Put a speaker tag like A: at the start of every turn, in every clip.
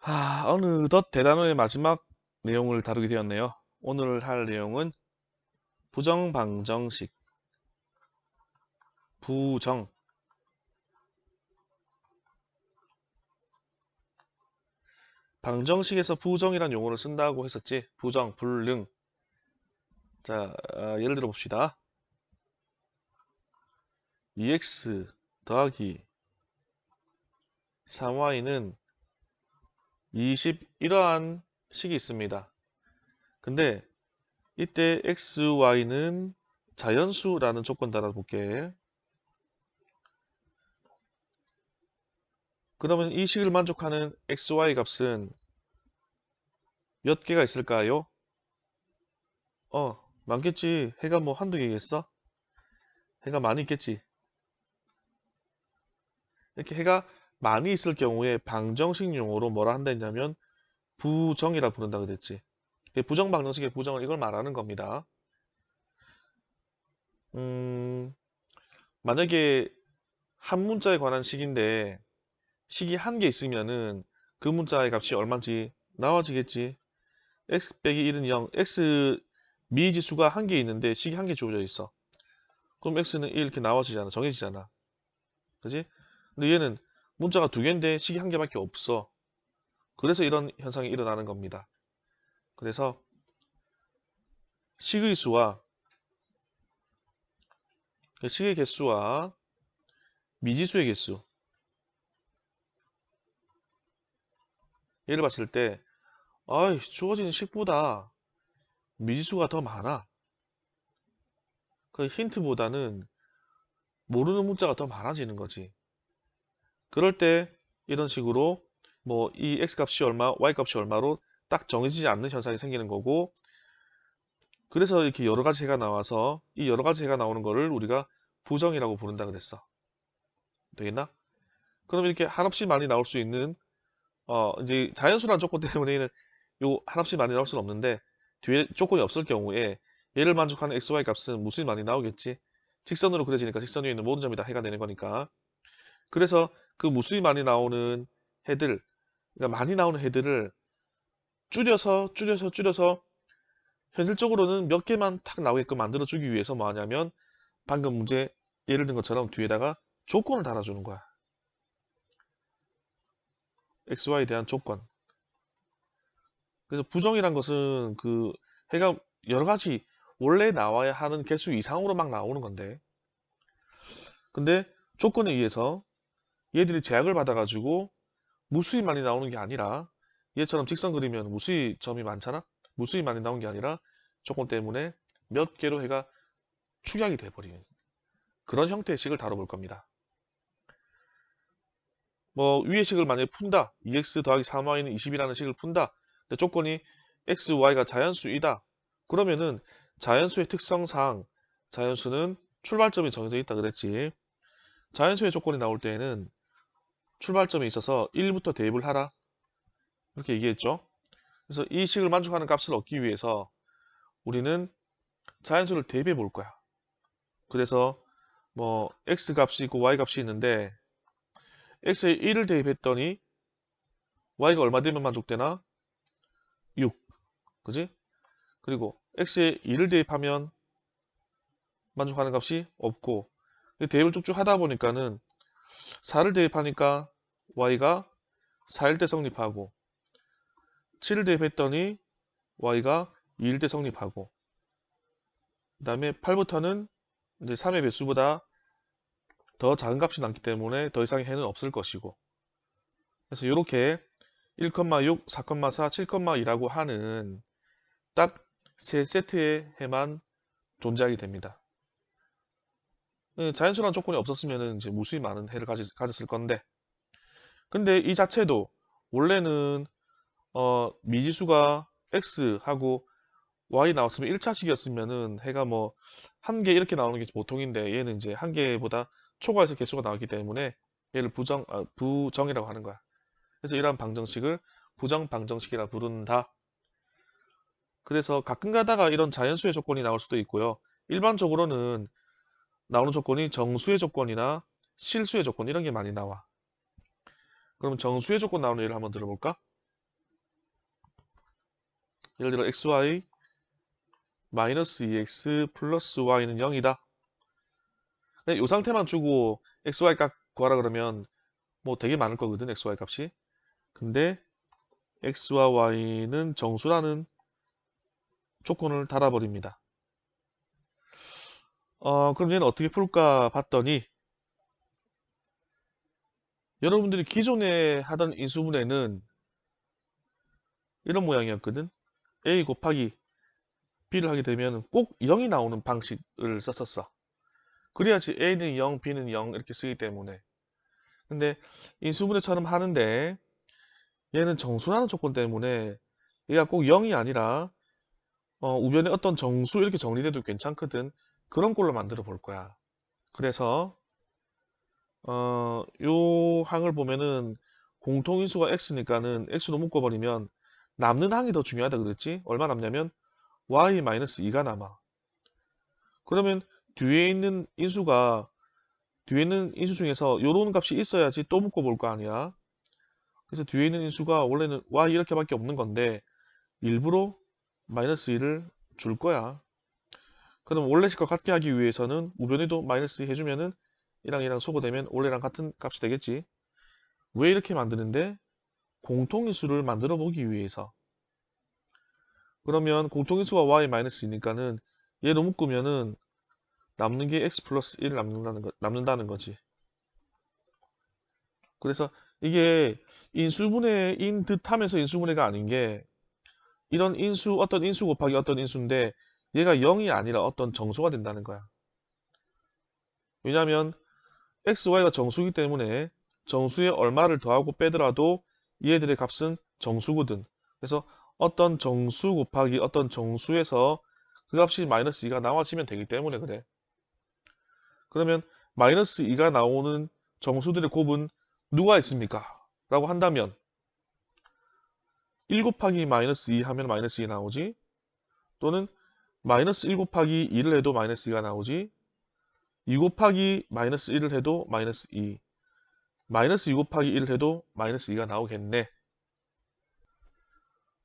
A: 어느덧 대단원의 마지막 내용을 다루게 되었네요. 오늘 할 내용은 부정방정식, 부정. 방정식에서 부정이란 용어를 쓴다고 했었지. 부정, 불능. 자, 예를 들어 봅시다. 2x 더하기 3y는 20 이러한 식이 있습니다. 근데 이때 x, y는 자연수라는 조건 달아볼게. 그러면 이 식을 만족하는 x, y 값은 몇 개가 있을까요? 많겠지. 해가 뭐 한두 개겠어? 해가 많이 있겠지. 이렇게 해가 많이 있을 경우에 방정식 용어로 뭐라 한다 했냐면 부정이라 부른다 그랬지. 부정 방정식의 부정은 이걸 말하는 겁니다. 음, 만약에 한 문자에 관한 식인데 식이 한 개 있으면은 그 문자의 값이 얼마인지 나와지겠지. x 빼기 1은 0. x 미지수가 한 개 있는데 식이 한 개 주어져 있어. 그럼 x는 1 이렇게 나와지잖아. 정해지잖아. 그지? 근데 얘는 문자가 두 개인데 식이 한 개밖에 없어. 그래서 이런 현상이 일어나는 겁니다. 그래서 식의 수와 식의 개수와 미지수의 개수 얘를 봤을 때 주어진 식보다 미지수가 더 많아. 그 힌트보다는 모르는 문자가 더 많아지는 거지. 그럴 때 이런 식으로 뭐 이 x값이 얼마, y값이 얼마로 딱 정해지지 않는 현상이 생기는 거고, 그래서 이렇게 여러 가지 해가 나와서 이 여러 가지 해가 나오는 거를 우리가 부정이라고 부른다 그랬어. 되겠나? 그럼 이렇게 한없이 많이 나올 수 있는 이제 자연수란 조건 때문에는 요 한없이 많이 나올 수는 없는데 뒤에 조건이 없을 경우에 얘를 만족하는 x, y 값은 무수히 많이 나오겠지. 직선으로 그려지니까 직선 위에 있는 모든 점이 다 해가 되는 거니까. 그래서 그 무수히 많이 나오는 해들, 그러니까 많이 나오는 해들을 줄여서 현실적으로는 몇 개만 탁 나오게끔 만들어주기 위해서 뭐 하냐면 방금 문제 예를 든 것처럼 뒤에다가 조건을 달아주는 거야. x, y에 대한 조건. 그래서 부정이란 것은 그 해가 여러 가지 원래 나와야 하는 개수 이상으로 막 나오는 건데, 근데 조건에 의해서 얘들이 제약을 받아가지고 무수히 많이 나오는 게 아니라, 얘처럼 직선 그리면 무수히 점이 많잖아. 무수히 많이 나온 게 아니라 조건 때문에 몇 개로 해가 축약이 돼버리는 그런 형태의 식을 다뤄볼 겁니다. 뭐 위의 식을 만약에 푼다. 2x 더하기 3y는 20이라는 식을 푼다. 근데 조건이 x, y가 자연수이다. 그러면은 자연수의 특성상 자연수는 출발점이 정해져 있다 그랬지. 자연수의 조건이 나올 때에는 출발점이 있어서 1부터 대입을 하라. 이렇게 얘기했죠. 그래서 이 식을 만족하는 값을 얻기 위해서 우리는 자연수를 대입해 볼 거야. 그래서 뭐 x 값이 있고 y 값이 있는데 x에 1을 대입했더니 y가 얼마 되면 만족되나? 6. 그지? 그리고 x에 2를 대입하면 만족하는 값이 없고, 대입을 쭉쭉 하다 보니까는 4를 대입하니까 y가 4일 때 성립하고, 7을 대입했더니 y가 2일 때 성립하고, 그 다음에 8부터는 이제 3의 배수보다 더 작은 값이 남기 때문에 더 이상의 해는 없을 것이고, 그래서 이렇게 1,6, 4,4, 7,2라고 하는 딱 세 세트의 해만 존재하게 됩니다. 자연수란 조건이 없었으면 이제 무수히 많은 해를 가졌을 건데, 근데 이 자체도 원래는 미지수가 x하고 y 나왔으면 1차식이었으면은 해가 뭐 한 개 이렇게 나오는 게 보통인데, 얘는 이제 한 개보다 초과해서 개수가 나왔기 때문에 얘를 부정이라고 하는 거야. 그래서 이러한 방정식을 부정 방정식이라 부른다. 그래서 가끔 가다가 이런 자연수의 조건이 나올 수도 있고요. 일반적으로는 나오는 조건이 정수의 조건이나 실수의 조건 이런 게 많이 나와. 그럼 정수의 조건 나오는 예를 한번 들어볼까? 예를 들어 xy 마이너스 2x 플러스 y는 0이다. 이 상태만 주고 xy 값 구하라 그러면 뭐 되게 많을 거거든, xy 값이. 근데 x와 y는 정수라는 조건을 달아버립니다. 그럼 얘는 어떻게 풀까 봤더니 여러분들이 기존에 하던 인수분해는 이런 모양이었거든. a 곱하기 b를 하게 되면 꼭 0이 나오는 방식을 썼었어. 그래야지 a는 0, b는 0 이렇게 쓰기 때문에. 근데 인수분해처럼 하는데 얘는 정수라는 조건 때문에 얘가 꼭 0이 아니라 우변에 어떤 정수 이렇게 정리돼도 괜찮거든. 그런 꼴로 만들어 볼 거야. 그래서 요 항을 보면은 공통인수가 x니까는 x로 묶어버리면 남는 항이 더 중요하다 그랬지? 얼마 남냐면 y-2가 남아. 그러면 뒤에 있는 인수 중에서 요런 값이 있어야지 또 묶어볼 거 아니야. 그래서 뒤에 있는 인수가 원래는 y 이렇게밖에 없는 건데 일부러 -2를 줄 거야. 그럼 원래 식과 같게 하기 위해서는 우변에도 -2 해주면은 이랑 소거되면 원래랑 같은 값이 되겠지. 왜 이렇게 만드는데? 공통인수를 만들어 보기 위해서. 그러면 공통인수가 y-2니까는 얘로 묶으면은 남는 게 x 플러스 1을 남는다는 거지. 그래서 이게 인수분해인 듯 하면서 인수분해가 아닌 게 이런 인수, 어떤 인수 곱하기 어떤 인수인데 얘가 0이 아니라 어떤 정수가 된다는 거야. 왜냐하면 x, y가 정수이기 때문에 정수에 얼마를 더하고 빼더라도 얘들의 값은 정수거든. 그래서 어떤 정수 곱하기 어떤 정수에서 그 값이 -2가 나와지면 되기 때문에 그래. 그러면 -2가 나오는 정수들의 곱은 누가 있습니까? 라고 한다면 1 곱하기 -2 하면 -2 나오지. 또는 -1 곱하기 2를 해도 -2가 나오지. 2 곱하기 -1을 해도 -2. -2 곱하기 1을 해도 -2가 나오겠네.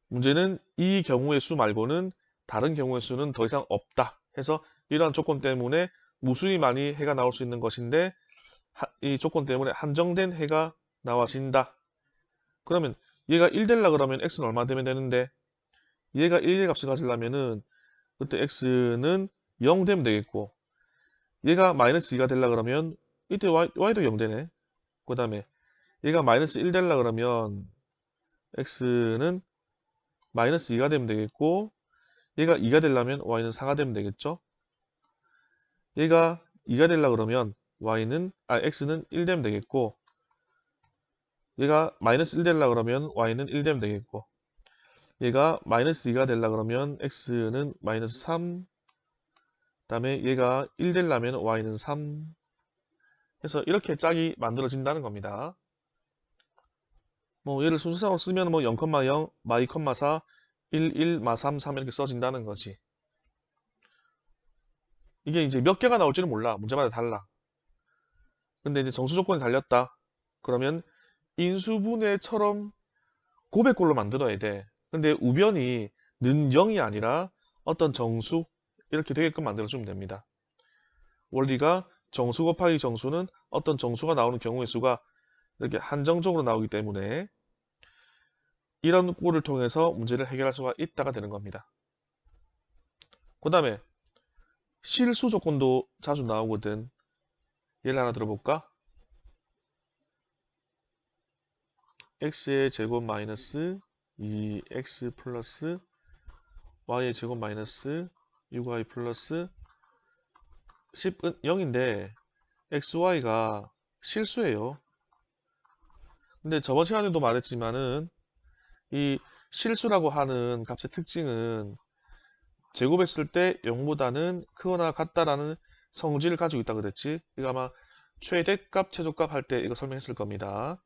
A: 문제는 이 경우의 수 말고는 다른 경우의 수는 더 이상 없다 해서 이러한 조건 때문에 무수히 많이 해가 나올 수 있는 것인데 이 조건 때문에 한정된 해가 나와진다. 그러면 얘가 1 되려 그러면 x는 얼마 되면 되는데 얘가 1의 값을 가지려면은 그때 x는 0 되면 되겠고 얘가 -2가 되려 그러면 이때 y도 0 되네. 그 다음에 얘가 -1 되려 그러면 x는 -2가 되면 되겠고 얘가 2가 되려면 y는 4가 되면 되겠죠. 얘가 2가 되려 그러면 x는 1 되면 되겠고 얘가 -1 되려 그러면 y는 1 되면 되겠고 얘가 -2가 되려 그러면 x는 -3 그다음에 얘가 1 되려면 y는 3 해서 이렇게 짝이 만들어진다는 겁니다. 뭐 얘를 순서상으로 쓰면 뭐 0,0, -2,4, 1, 1, -3, 3 이렇게 써진다는 거지. 이게 이제 몇 개가 나올지는 몰라. 문제마다 달라. 근데 이제 정수 조건이 달렸다. 그러면 인수분해처럼 고백꼴로 만들어야 돼. 근데 우변이 는 0이 아니라 어떤 정수 이렇게 되게끔 만들어주면 됩니다. 원리가 정수 곱하기 정수는 어떤 정수가 나오는 경우의 수가 이렇게 한정적으로 나오기 때문에 이런 꼴을 통해서 문제를 해결할 수가 있다가 되는 겁니다. 그 다음에 실수 조건도 자주 나오거든. 예를 하나 들어볼까? x의 제곱 마이너스 2x 플러스 y의 제곱 마이너스 6y 플러스 10은 0인데 xy가 실수예요. 근데 저번 시간에도 말했지만은 이 실수라고 하는 값의 특징은 제곱했을 때 0보다는 크거나 같다라는 성질을 가지고 있다 그랬지. 이거 아마 최대값, 최소값 할 때 이거 설명했을 겁니다.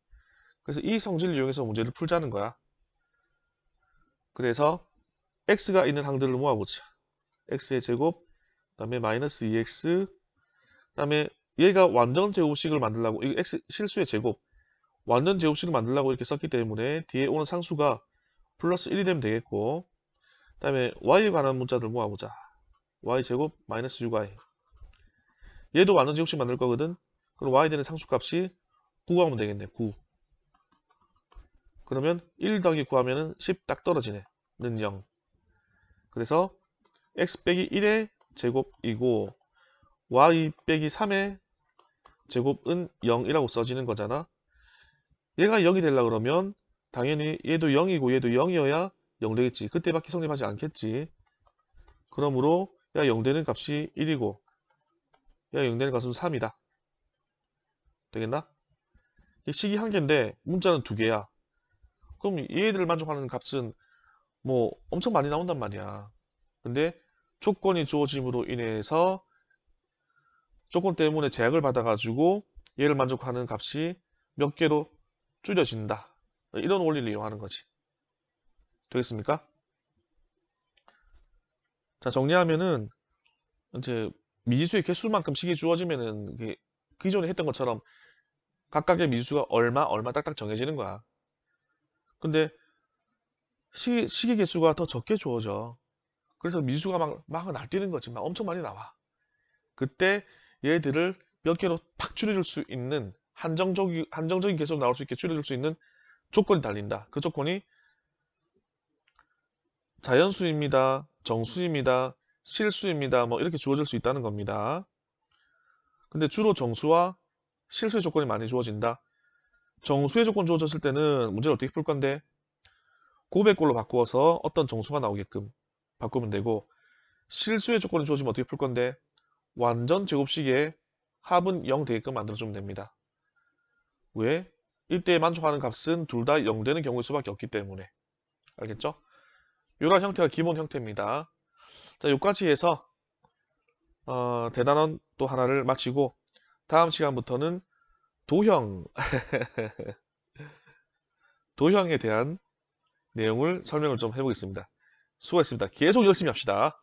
A: 그래서 이 성질을 이용해서 문제를 풀자는 거야. 그래서 x가 있는 항들을 모아보자. x의 제곱, 그 다음에 마이너스 2x, 그 다음에 얘가 완전 제곱식을 만들려고, 이거 x 실수의 제곱, 완전 제곱식을 만들려고 이렇게 썼기 때문에 뒤에 오는 상수가 플러스 1이 되면 되겠고, 다음에 y에 관한 문자들 모아보자. y제곱 마이너스 6y. 얘도 완전 제곱식 만들 거거든. 그럼 y 되는 상수값이 9 하면 되겠네. 9. 그러면 1 더하기 9 하면은 10 딱 떨어지네. 는 0. 그래서 x 빼기 1의 제곱이고 y 빼기 3의 제곱은 0이라고 써지는 거잖아. 얘가 0이 되려고 그러면 당연히 얘도 0이고 얘도 0이어야 0 되겠지. 그때밖에 성립하지 않겠지. 그러므로 야 0 되는 값이 1이고 야 0 되는 값은 3이다. 되겠나? 식이 한 개인데 문자는 두 개야. 그럼 얘들을 만족하는 값은 뭐 엄청 많이 나온단 말이야. 근데 조건이 주어짐으로 인해서 조건 때문에 제약을 받아가지고 얘를 만족하는 값이 몇 개로 줄여진다. 이런 원리를 이용하는 거지. 되겠습니까? 자, 정리하면은 이제 미지수의 개수만큼 식이 주어지면은 이게 기존에 했던 것처럼 각각의 미지수가 얼마 딱딱 정해지는 거야. 근데 식의 개수가 더 적게 주어져. 그래서 미지수가 막 날뛰는 거지. 막 엄청 많이 나와. 그때 얘들을 몇 개로 팍 줄여줄 수 있는 한정적인 개수로 나올 수 있게 줄여줄 수 있는 조건이 달린다. 그 조건이 자연수입니다. 정수입니다. 실수입니다. 뭐 이렇게 주어질 수 있다는 겁니다. 근데 주로 정수와 실수의 조건이 많이 주어진다. 정수의 조건 주어졌을 때는 문제를 어떻게 풀 건데 고백꼴로 바꾸어서 어떤 정수가 나오게끔 바꾸면 되고 실수의 조건이 주어지면 어떻게 풀 건데 완전 제곱식의 합은 0 되게끔 만들어주면 됩니다. 왜? 이때 만족하는 값은 둘 다 0 되는 경우일 수밖에 없기 때문에. 알겠죠? 이런 형태가 기본 형태입니다. 자, 여기까지 해서 대단원 또 하나를 마치고 다음 시간부터는 도형, 도형에 대한 내용을 설명을 좀 해보겠습니다. 수고했습니다. 계속 열심히 합시다.